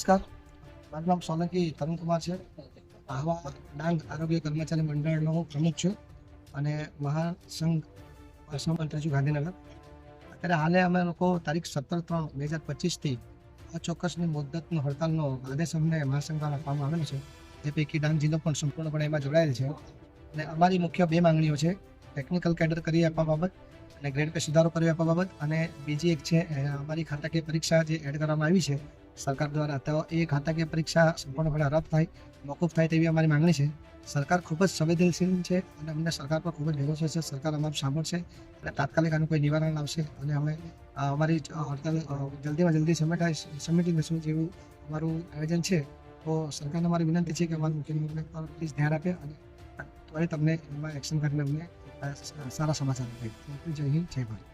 નમસ્કાર, મારું નામ સોલંકી તરુણકુમાર છે. આહવા ડાંગ આરોગ્ય કર્મચારી મંડળનો હું પ્રમુખ છું અને મહાસંઘ મહાસંઘ છું ગાંધીનગર. અત્યારે હાલે અમે લોકો તારીખ 17/3/2025થી અચોક્કસની મુદ્દતનો હડતાલનો આદેશ અમને મહાસંઘ દ્વારા આપવામાં આવેલો છે, જે પૈકી ડાંગ જિલ્લો પણ સંપૂર્ણપણે એમાં જોડાયેલ છે. અને અમારી મુખ્ય બે માંગણીઓ છે: ટેકનિકલ કેડર કરી આપવા બાબત અને ગ્રેડ પે સુધારો કરી આપવા બાબત, અને બીજી એક છે અમારી ખાતાકીય પરીક્ષા જે એડ કરવામાં આવી છે સરકાર દ્વારા, તો એ ખાતાકીય પરીક્ષા સંપૂર્ણપણે રદ થાય, મોકૂફ થાય તેવી અમારી માંગણી છે. સરકાર ખૂબ જ સંવેદનશીલ છે અને અમને સરકાર પર ખૂબ જ ભરોસો છે. સરકાર અમારું સાંભળશે અને તાત્કાલિક આનું કોઈ નિવારણ લાવશે અને અમે અમારી હડતાલ જલ્દીમાં જલ્દી સમેટી દઈશું જેવું અમારું આયોજન છે. તો સરકારને અમારી વિનંતી છે કે અમારું મુખ્યમંત્રી પર પ્લીઝ ધ્યાન આપે અને ત્વરિત અમને એમાં એક્શન કરીને અમને સારા સમાચાર આપે. જય હિન્દ, જય ભારત.